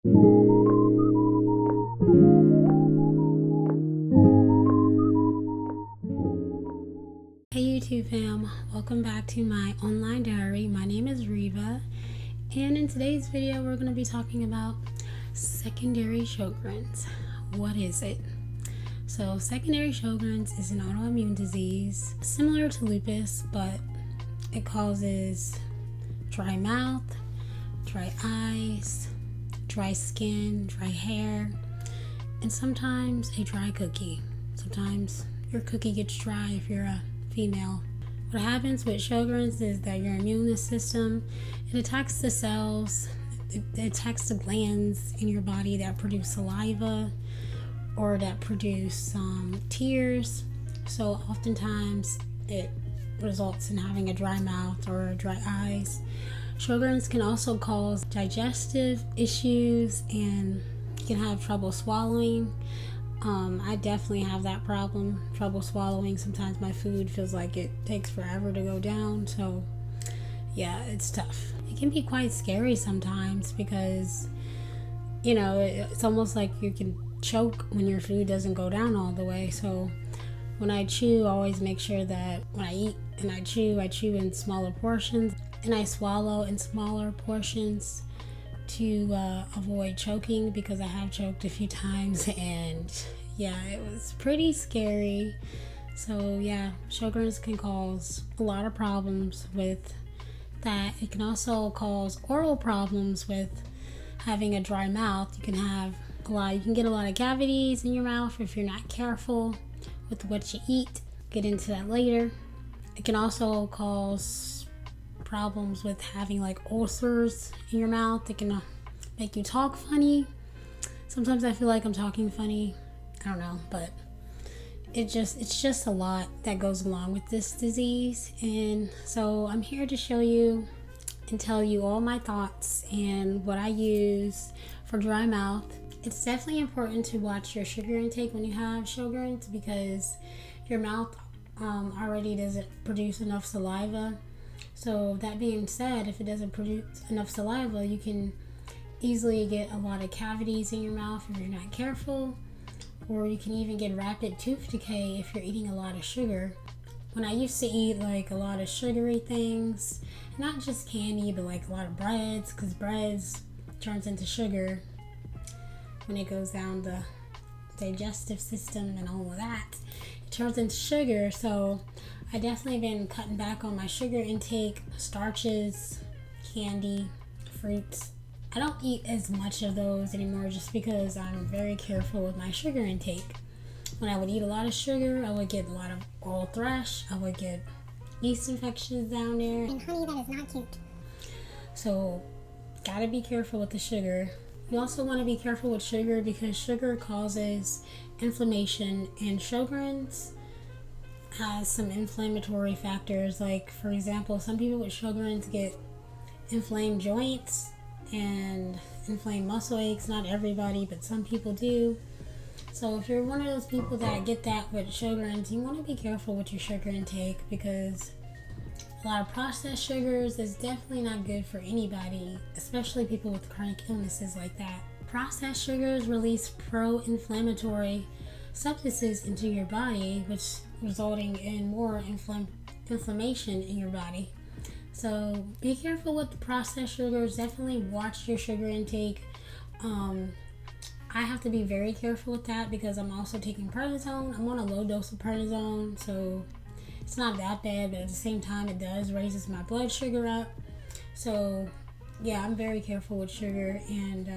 Hey YouTube fam, welcome back to my online diary. My name is Reba, and in today's video we're going to be talking about secondary Sjögren's. What is it? So secondary Sjögren's is an autoimmune disease similar to lupus, but it causes dry mouth, dry eyes, dry skin, dry hair, and sometimes a dry cookie. Sometimes your cookie gets dry if you're a female. What happens with Sjögren's is that your immune system, it attacks the cells, it attacks the glands in your body that produce saliva or that produce tears. So oftentimes it results in having a dry mouth or dry eyes. Sjögren's can also cause digestive issues, and you can have trouble swallowing. I definitely have that problem, trouble swallowing. Sometimes my food feels like it takes forever to go down. So yeah, it's tough. It can be quite scary sometimes because, you know, it's almost like you can choke when your food doesn't go down all the way. So when I chew, I always make sure that when I eat and I chew in smaller portions, and I swallow in smaller portions to avoid choking, because I have choked a few times, and yeah, it was pretty scary. So yeah, Sjögren's can cause a lot of problems with that. It can also cause oral problems with having a dry mouth. You can get a lot of cavities in your mouth if you're not careful with what you eat. Get into that later. It can also cause problems with having like ulcers in your mouth. It can make you talk funny. Sometimes I feel like I'm talking funny. I don't know, but it's just a lot that goes along with this disease. And so I'm here to show you and tell you all my thoughts and what I use for dry mouth. It's definitely important to watch your sugar intake when you have Sjögren's, because your mouth already doesn't produce enough saliva. So that being said, if it doesn't produce enough saliva, you can easily get a lot of cavities in your mouth if you're not careful, or you can even get rapid tooth decay if you're eating a lot of sugar. When I used to eat like a lot of sugary things, not just candy, but like a lot of breads, because breads turns into sugar when it goes down the digestive system and all of that. It turns into sugar. So I definitely been cutting back on my sugar intake, starches, candy, fruits. I don't eat as much of those anymore just because I'm very careful with my sugar intake. When I would eat a lot of sugar, I would get a lot of oral thrush, I would get yeast infections down there. And honey, that is not cute. So, gotta be careful with the sugar. You also want to be careful with sugar because sugar causes inflammation, and Sjögren's has some inflammatory factors. Like, for example, some people with Sjögren's get inflamed joints and inflamed muscle aches. Not everybody, but some people do. So if you're one of those people that get that with Sjögren's, you want to be careful with your sugar intake, because a lot of processed sugars is definitely not good for anybody, especially people with chronic illnesses like that. Processed sugars release pro-inflammatory substances into your body, which resulting in more inflammation in your body. So be careful with the processed sugars. Definitely watch your sugar intake. I have to be very careful with that because I'm also taking prednisone. I'm on a low dose of prednisone, so it's not that bad, but at the same time it does raises my blood sugar up. So yeah, I'm very careful with sugar. And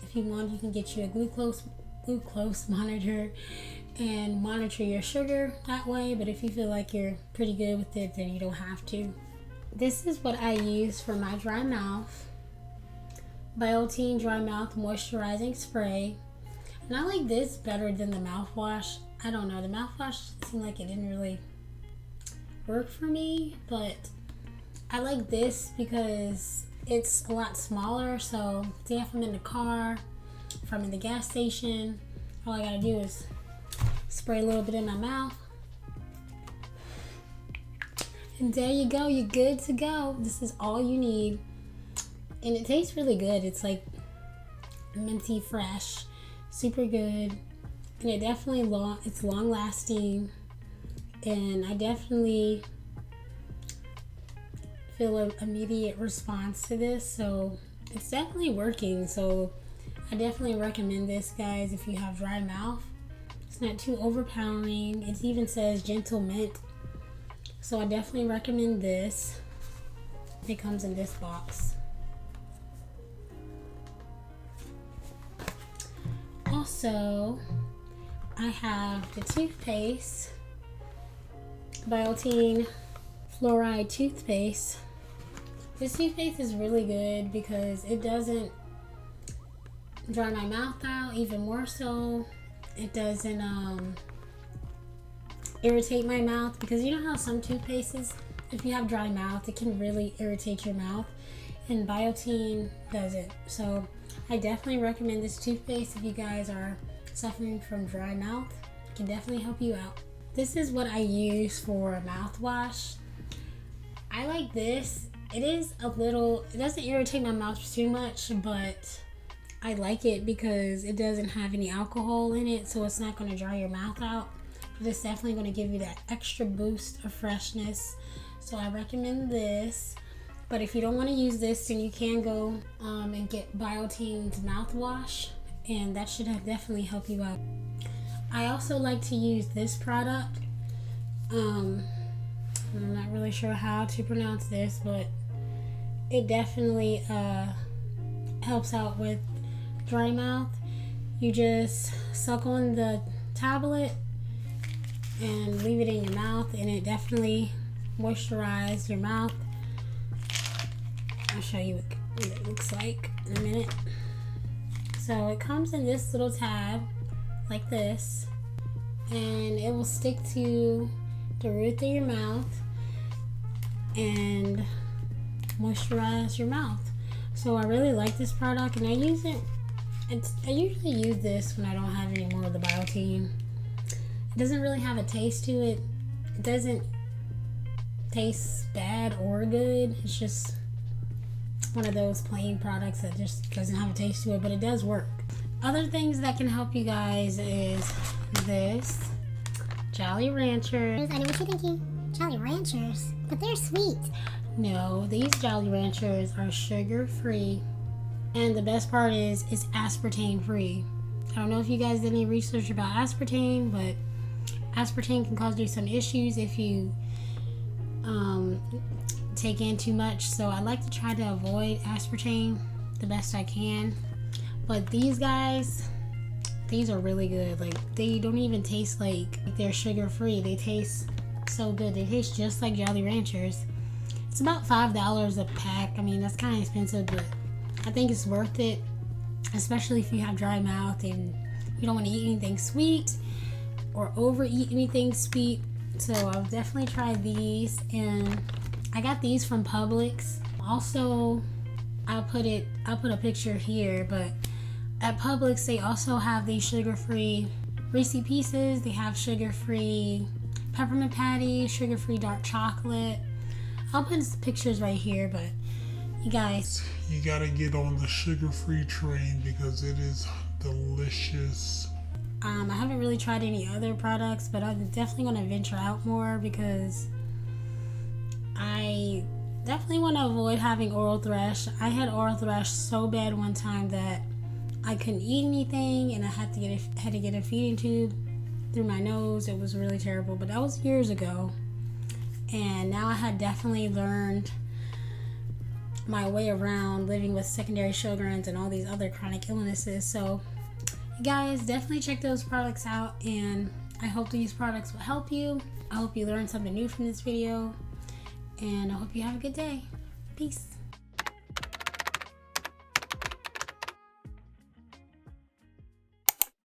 if you want, you can get you a glucose monitor and monitor your sugar that way. But if you feel like you're pretty good with it, then you don't have to. This is what I use for my dry mouth. Biotin Dry Mouth Moisturizing Spray. And I like this better than the mouthwash. I don't know, the mouthwash seemed like it didn't really work for me, but I like this because it's a lot smaller. So say if I'm in the car, if I'm in the gas station, all I gotta do is spray a little bit in my mouth, and there you go, you're good to go. This is all you need, and it tastes really good. It's like minty fresh, super good, and it's long lasting, and I definitely feel an immediate response to this, so it's definitely working. So I definitely recommend this, guys, if you have dry mouth. It's not too overpowering. It even says gentle mint, so I definitely recommend this. It comes in this box. Also, I have the toothpaste, Biotine Fluoride toothpaste. This toothpaste is really good because it doesn't dry my mouth out. Even more so, it doesn't irritate my mouth, because you know how some toothpastes, if you have dry mouth, it can really irritate your mouth, and Biotine doesn't. So I definitely recommend this toothpaste if you guys are suffering from dry mouth. It can definitely help you out. This is what I use for mouthwash. I like this. It doesn't irritate my mouth too much, but I like it because it doesn't have any alcohol in it, so it's not going to dry your mouth out. But it's definitely going to give you that extra boost of freshness. So I recommend this. But if you don't want to use this, then you can go and get Biotine's mouthwash, and that should definitely help you out. I also like to use this product. I'm not really sure how to pronounce this, but it definitely helps out with dry mouth. You just suck on the tablet and leave it in your mouth, and it definitely moisturizes your mouth. I'll show you what it looks like in a minute. So it comes in this little tab like this, and it will stick to the roof of your mouth and moisturize your mouth. So I really like this product, and I use it. I usually use this when I don't have any more of the Biotine. It doesn't really have a taste to it. It doesn't taste bad or good. It's just one of those plain products that just doesn't have a taste to it, but it does work. Other things that can help you guys is this Jolly Ranchers. I know what you're thinking. Jolly Ranchers, but they're sweet. No, these Jolly Ranchers are sugar free, and the best part is it's aspartame free. I don't know if you guys did any research about aspartame, but aspartame can cause you some issues if you take in too much. So I like to try to avoid aspartame the best I can. But these guys, these are really good. Like, they don't even taste like they're sugar free. They taste so good. They taste just like Jolly Ranchers. It's about $5 a pack. I mean, that's kind of expensive, but I think it's worth it, especially if you have dry mouth and you don't want to eat anything sweet or overeat anything sweet. So I've definitely tried these, and I got these from Publix. Also, I'll put a picture here, but at Publix they also have these sugar-free Reese Pieces. They have sugar-free peppermint patty, sugar-free dark chocolate. I'll put pictures right here, but you guys, you gotta get on the sugar-free train because it is delicious. I haven't really tried any other products, but I'm definitely going to venture out more because I definitely want to avoid having oral thrush. I had oral thrush so bad one time that I couldn't eat anything, and I had to get a feeding tube through my nose. It was really terrible, but that was years ago. And now I had definitely learned my way around living with secondary Sjögrens and all these other chronic illnesses. So you guys definitely check those products out, and I hope these products will help you. I hope you learned something new from this video, and I hope you have a good day. Peace.